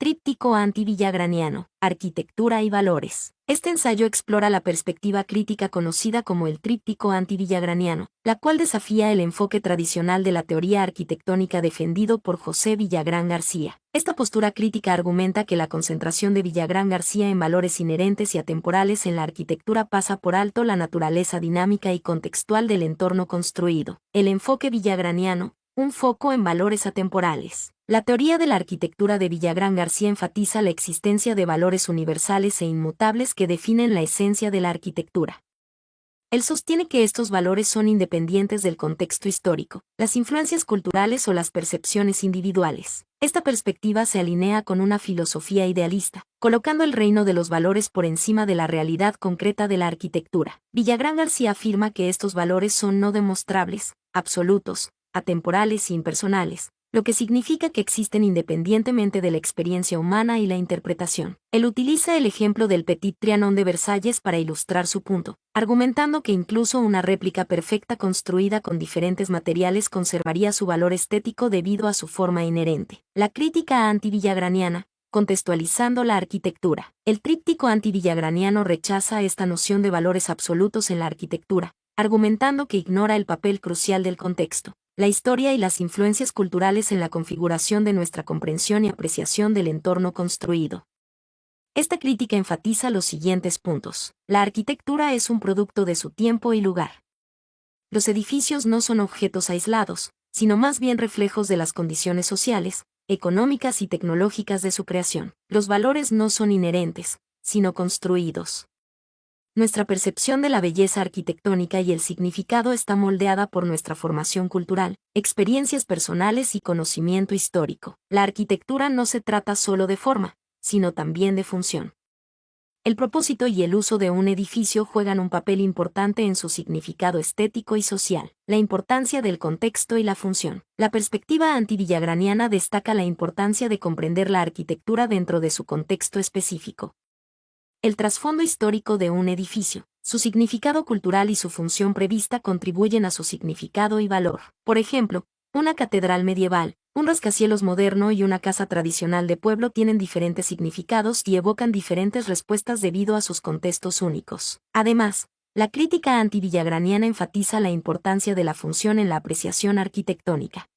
Tríptico anti-villagraniano, arquitectura y valores. Este ensayo explora la perspectiva crítica conocida como el tríptico anti-villagraniano, la cual desafía el enfoque tradicional de la teoría arquitectónica defendido por José Villagrán García. Esta postura crítica argumenta que la concentración de Villagrán García en valores inherentes y atemporales en la arquitectura pasa por alto la naturaleza dinámica y contextual del entorno construido. El enfoque villagraniano, un foco en valores atemporales. La teoría de la arquitectura de Villagrán García enfatiza la existencia de valores universales e inmutables que definen la esencia de la arquitectura. Él sostiene que estos valores son independientes del contexto histórico, las influencias culturales o las percepciones individuales. Esta perspectiva se alinea con una filosofía idealista, colocando el reino de los valores por encima de la realidad concreta de la arquitectura. Villagrán García afirma que estos valores son no demostrables, absolutos, atemporales e impersonales, lo que significa que existen independientemente de la experiencia humana y la interpretación. Él utiliza el ejemplo del Petit Trianon de Versalles para ilustrar su punto, argumentando que incluso una réplica perfecta construida con diferentes materiales conservaría su valor estético debido a su forma inherente. La crítica anti-villagraniana, contextualizando la arquitectura. El tríptico anti-villagraniano rechaza esta noción de valores absolutos en la arquitectura, argumentando que ignora el papel crucial del contexto, la historia y las influencias culturales en la configuración de nuestra comprensión y apreciación del entorno construido. Esta crítica enfatiza los siguientes puntos. La arquitectura es un producto de su tiempo y lugar. Los edificios no son objetos aislados, sino más bien reflejos de las condiciones sociales, económicas y tecnológicas de su creación. Los valores no son inherentes, sino construidos. Nuestra percepción de la belleza arquitectónica y el significado está moldeada por nuestra formación cultural, experiencias personales y conocimiento histórico. La arquitectura no se trata solo de forma, sino también de función. El propósito y el uso de un edificio juegan un papel importante en su significado estético y social. La importancia del contexto y la función. La perspectiva anti-villagraniana destaca la importancia de comprender la arquitectura dentro de su contexto específico. El trasfondo histórico de un edificio, su significado cultural y su función prevista contribuyen a su significado y valor. Por ejemplo, una catedral medieval, un rascacielos moderno y una casa tradicional de pueblo tienen diferentes significados y evocan diferentes respuestas debido a sus contextos únicos. Además, la crítica anti-villagraniana enfatiza la importancia de la función en la apreciación arquitectónica.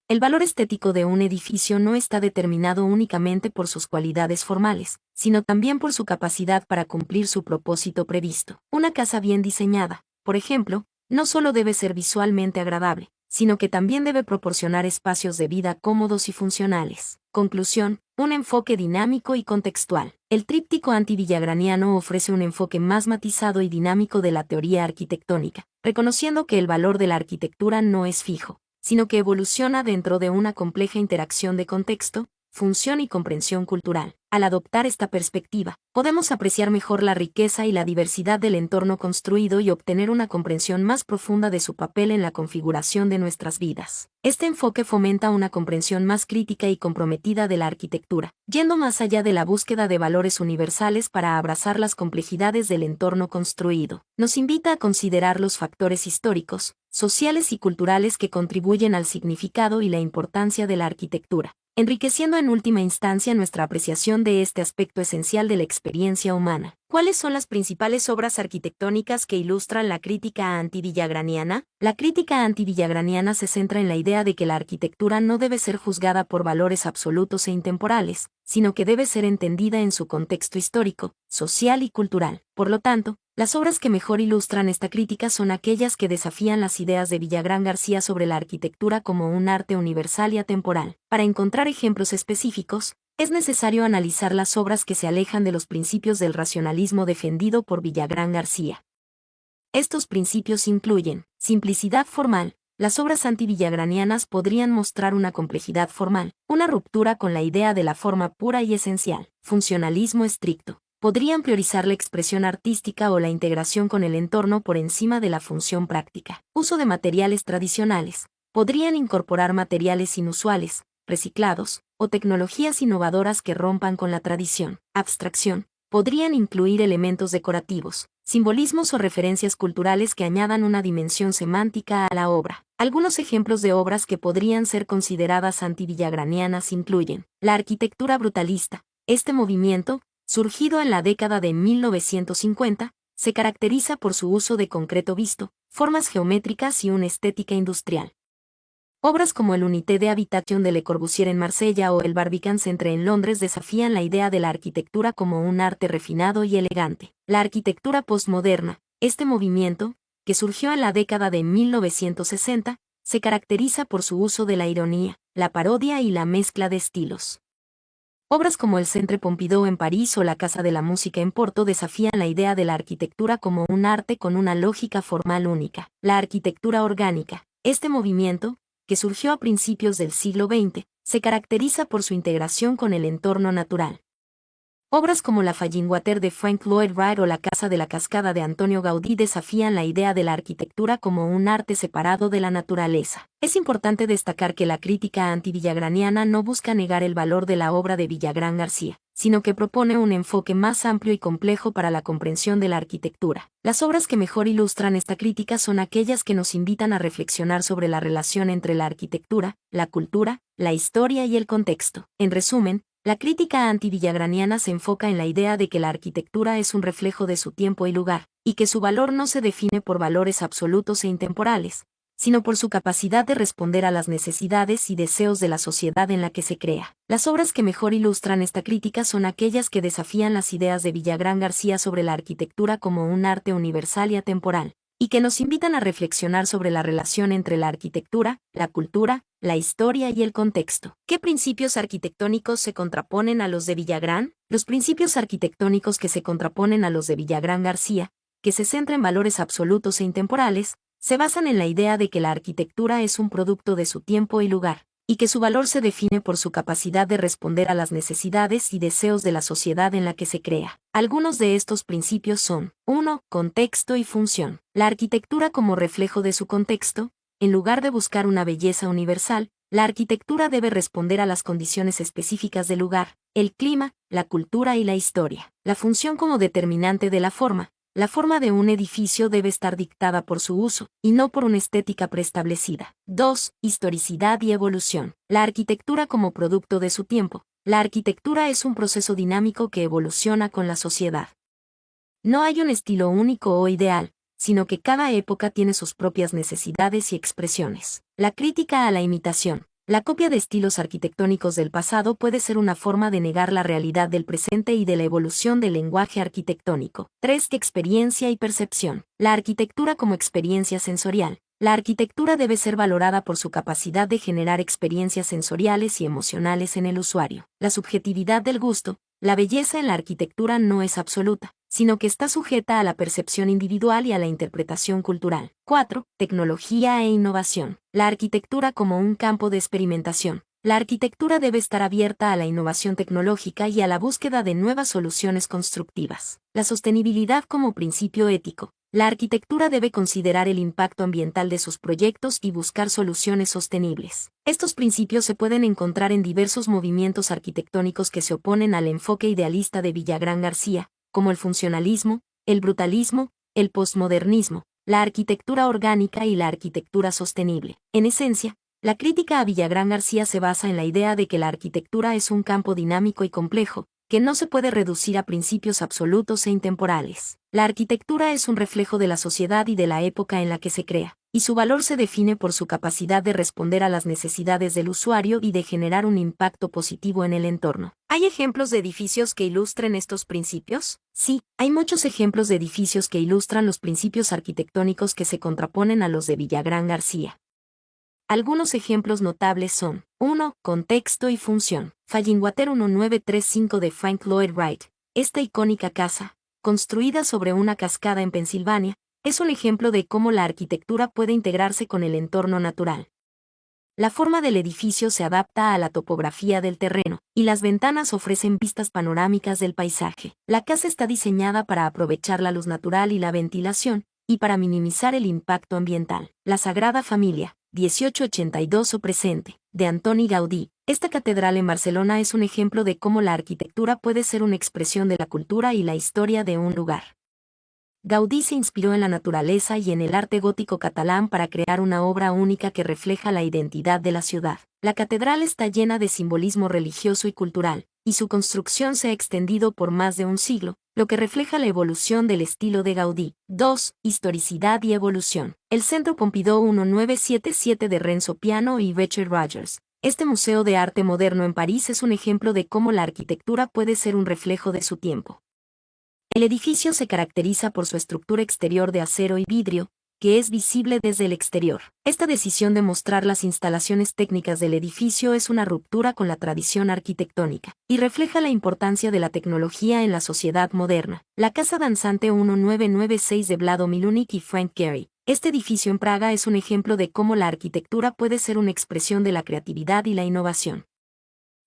El valor estético de un edificio no está determinado únicamente por sus cualidades formales, sino también por su capacidad para cumplir su propósito previsto. Una casa bien diseñada, por ejemplo, no solo debe ser visualmente agradable, sino que también debe proporcionar espacios de vida cómodos y funcionales. Conclusión, un enfoque dinámico y contextual. El tríptico anti-villagraniano ofrece un enfoque más matizado y dinámico de la teoría arquitectónica, reconociendo que el valor de la arquitectura no es fijo, sino que evoluciona dentro de una compleja interacción de contexto, función y comprensión cultural. Al adoptar esta perspectiva, podemos apreciar mejor la riqueza y la diversidad del entorno construido y obtener una comprensión más profunda de su papel en la configuración de nuestras vidas. Este enfoque fomenta una comprensión más crítica y comprometida de la arquitectura, yendo más allá de la búsqueda de valores universales para abrazar las complejidades del entorno construido. Nos invita a considerar los factores históricos, sociales y culturales que contribuyen al significado y la importancia de la arquitectura, enriqueciendo en última instancia nuestra apreciación de este aspecto esencial de la experiencia humana. ¿Cuáles son las principales obras arquitectónicas que ilustran la crítica anti-villagraniana? La crítica anti-villagraniana se centra en la idea de que la arquitectura no debe ser juzgada por valores absolutos e intemporales, sino que debe ser entendida en su contexto histórico, social y cultural. Por lo tanto, las obras que mejor ilustran esta crítica son aquellas que desafían las ideas de Villagrán García sobre la arquitectura como un arte universal y atemporal. Para encontrar ejemplos específicos, es necesario analizar las obras que se alejan de los principios del racionalismo defendido por Villagrán García. Estos principios incluyen simplicidad formal. Las obras anti-villagranianas podrían mostrar una complejidad formal, una ruptura con la idea de la forma pura y esencial. Funcionalismo estricto. Podrían priorizar la expresión artística o la integración con el entorno por encima de la función práctica. Uso de materiales tradicionales. Podrían incorporar materiales inusuales, reciclados, o tecnologías innovadoras que rompan con la tradición. Abstracción. Podrían incluir elementos decorativos, simbolismos o referencias culturales que añadan una dimensión semántica a la obra. Algunos ejemplos de obras que podrían ser consideradas antivillagranianas incluyen la arquitectura brutalista. Este movimiento, surgido en la década de 1950, se caracteriza por su uso de concreto visto, formas geométricas y una estética industrial. Obras como el Unité de Habitation de Le Corbusier en Marsella o el Barbican Centre en Londres desafían la idea de la arquitectura como un arte refinado y elegante. La arquitectura postmoderna, este movimiento, que surgió en la década de 1960, se caracteriza por su uso de la ironía, la parodia y la mezcla de estilos. Obras como el Centre Pompidou en París o la Casa de la Música en Porto desafían la idea de la arquitectura como un arte con una lógica formal única. La arquitectura orgánica, este movimiento, que surgió a principios del siglo XX, se caracteriza por su integración con el entorno natural. Obras como la Fallingwater de Frank Lloyd Wright o la Casa de la Cascada de Antonio Gaudí desafían la idea de la arquitectura como un arte separado de la naturaleza. Es importante destacar que la crítica antivillagraniana no busca negar el valor de la obra de Villagrán García, sino que propone un enfoque más amplio y complejo para la comprensión de la arquitectura. Las obras que mejor ilustran esta crítica son aquellas que nos invitan a reflexionar sobre la relación entre la arquitectura, la cultura, la historia y el contexto. En resumen, la crítica antivillagraniana se enfoca en la idea de que la arquitectura es un reflejo de su tiempo y lugar, y que su valor no se define por valores absolutos e intemporales, sino por su capacidad de responder a las necesidades y deseos de la sociedad en la que se crea. Las obras que mejor ilustran esta crítica son aquellas que desafían las ideas de Villagrán García sobre la arquitectura como un arte universal y atemporal, y que nos invitan a reflexionar sobre la relación entre la arquitectura, la cultura, la historia y el contexto. ¿Qué principios arquitectónicos se contraponen a los de Villagrán? Los principios arquitectónicos que se contraponen a los de Villagrán García, que se centran en valores absolutos e intemporales, se basan en la idea de que la arquitectura es un producto de su tiempo y lugar, y que su valor se define por su capacidad de responder a las necesidades y deseos de la sociedad en la que se crea. Algunos de estos principios son: 1. Contexto y función. La arquitectura como reflejo de su contexto. En lugar de buscar una belleza universal, la arquitectura debe responder a las condiciones específicas del lugar, el clima, la cultura y la historia. La función como determinante de la forma. La forma de un edificio debe estar dictada por su uso, y no por una estética preestablecida. 2. Historicidad y evolución. La arquitectura como producto de su tiempo. La arquitectura es un proceso dinámico que evoluciona con la sociedad. No hay un estilo único o ideal, sino que cada época tiene sus propias necesidades y expresiones. La crítica a la imitación. La copia de estilos arquitectónicos del pasado puede ser una forma de negar la realidad del presente y de la evolución del lenguaje arquitectónico. 3. Experiencia y percepción. La arquitectura como experiencia sensorial. La arquitectura debe ser valorada por su capacidad de generar experiencias sensoriales y emocionales en el usuario. La subjetividad del gusto. La belleza en la arquitectura no es absoluta, sino que está sujeta a la percepción individual y a la interpretación cultural. 4. Tecnología e innovación. La arquitectura como un campo de experimentación. La arquitectura debe estar abierta a la innovación tecnológica y a la búsqueda de nuevas soluciones constructivas. La sostenibilidad como principio ético. La arquitectura debe considerar el impacto ambiental de sus proyectos y buscar soluciones sostenibles. Estos principios se pueden encontrar en diversos movimientos arquitectónicos que se oponen al enfoque idealista de Villagrán García, como el funcionalismo, el brutalismo, el postmodernismo, la arquitectura orgánica y la arquitectura sostenible. En esencia, la crítica a Villagrán García se basa en la idea de que la arquitectura es un campo dinámico y complejo, que no se puede reducir a principios absolutos e intemporales. La arquitectura es un reflejo de la sociedad y de la época en la que se crea, y su valor se define por su capacidad de responder a las necesidades del usuario y de generar un impacto positivo en el entorno. ¿Hay ejemplos de edificios que ilustren estos principios? Sí, hay muchos ejemplos de edificios que ilustran los principios arquitectónicos que se contraponen a los de Villagrán García. Algunos ejemplos notables son: 1. Contexto y función. Fallingwater 1935 de Frank Lloyd Wright. Esta icónica casa, construida sobre una cascada en Pensilvania, es un ejemplo de cómo la arquitectura puede integrarse con el entorno natural. La forma del edificio se adapta a la topografía del terreno, y las ventanas ofrecen vistas panorámicas del paisaje. La casa está diseñada para aprovechar la luz natural y la ventilación, y para minimizar el impacto ambiental. La Sagrada Familia, 1882 o presente, de Antoni Gaudí. Esta catedral en Barcelona es un ejemplo de cómo la arquitectura puede ser una expresión de la cultura y la historia de un lugar. Gaudí se inspiró en la naturaleza y en el arte gótico catalán para crear una obra única que refleja la identidad de la ciudad. La catedral está llena de simbolismo religioso y cultural, y su construcción se ha extendido por más de un siglo, lo que refleja la evolución del estilo de Gaudí. 2. Historicidad y evolución. El Centro Pompidou 1977 de Renzo Piano y Richard Rogers. Este museo de arte moderno en París es un ejemplo de cómo la arquitectura puede ser un reflejo de su tiempo. El edificio se caracteriza por su estructura exterior de acero y vidrio, que es visible desde el exterior. Esta decisión de mostrar las instalaciones técnicas del edificio es una ruptura con la tradición arquitectónica, y refleja la importancia de la tecnología en la sociedad moderna. La Casa Danzante 1996 de Vlado Milunik y Frank Gehry. Este edificio en Praga es un ejemplo de cómo la arquitectura puede ser una expresión de la creatividad y la innovación.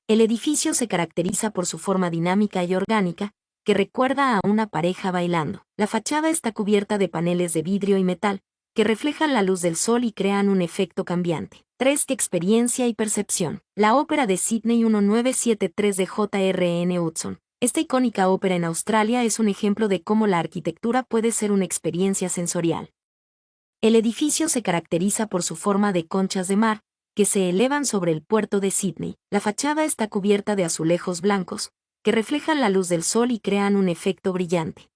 El edificio se caracteriza por su forma dinámica y orgánica, que recuerda a una pareja bailando. La fachada está cubierta de paneles de vidrio y metal, que reflejan la luz del sol y crean un efecto cambiante. 3. Experiencia y percepción. La ópera de Sydney 1973 de J.R.N. Hudson. Esta icónica ópera en Australia es un ejemplo de cómo la arquitectura puede ser una experiencia sensorial. El edificio se caracteriza por su forma de conchas de mar, que se elevan sobre el puerto de Sydney. La fachada está cubierta de azulejos blancos, que reflejan la luz del sol y crean un efecto brillante.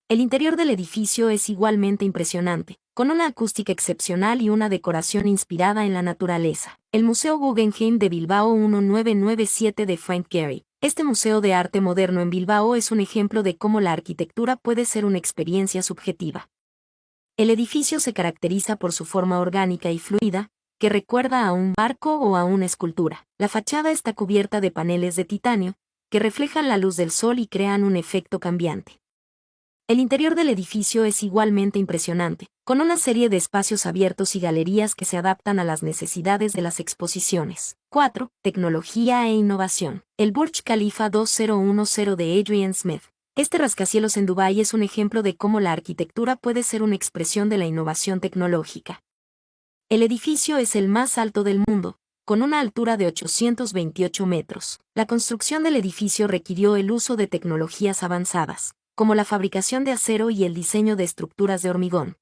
El interior del edificio es igualmente impresionante, con una acústica excepcional y una decoración inspirada en la naturaleza. El Museo Guggenheim de Bilbao 1997 de Frank Gehry. Este museo de arte moderno en Bilbao es un ejemplo de cómo la arquitectura puede ser una experiencia subjetiva. El edificio se caracteriza por su forma orgánica y fluida, que recuerda a un barco o a una escultura. La fachada está cubierta de paneles de titanio, que reflejan la luz del sol y crean un efecto cambiante. El interior del edificio es igualmente impresionante, con una serie de espacios abiertos y galerías que se adaptan a las necesidades de las exposiciones. 4. Tecnología e innovación. El Burj Khalifa 2010 de Adrian Smith. Este rascacielos en Dubái es un ejemplo de cómo la arquitectura puede ser una expresión de la innovación tecnológica. El edificio es el más alto del mundo, con una altura de 828 metros. La construcción del edificio requirió el uso de tecnologías avanzadas, como la fabricación de acero y el diseño de estructuras de hormigón.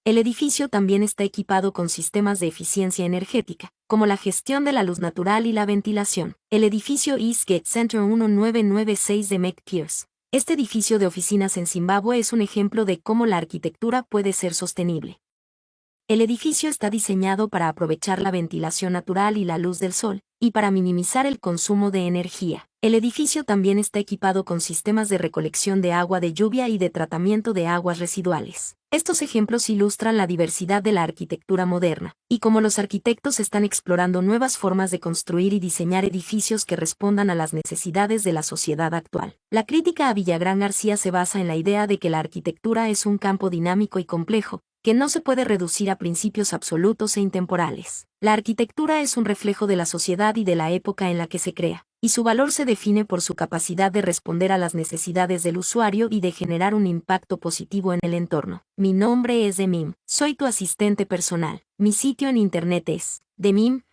El edificio también está equipado con sistemas de eficiencia energética, como la gestión de la luz natural y la ventilación. El edificio Eastgate Center 1996 de Meg Pierce. Este edificio de oficinas en Zimbabue es un ejemplo de cómo la arquitectura puede ser sostenible. El edificio está diseñado para aprovechar la ventilación natural y la luz del sol, y para minimizar el consumo de energía. El edificio también está equipado con sistemas de recolección de agua de lluvia y de tratamiento de aguas residuales. Estos ejemplos ilustran la diversidad de la arquitectura moderna, y cómo los arquitectos están explorando nuevas formas de construir y diseñar edificios que respondan a las necesidades de la sociedad actual. La crítica a Villagrán García se basa en la idea de que la arquitectura es un campo dinámico y complejo, que no se puede reducir a principios absolutos e intemporales. La arquitectura es un reflejo de la sociedad y de la época en la que se crea, y su valor se define por su capacidad de responder a las necesidades del usuario y de generar un impacto positivo en el entorno. Mi nombre es Demim, soy tu asistente personal. Mi sitio en internet es demim.es.tl.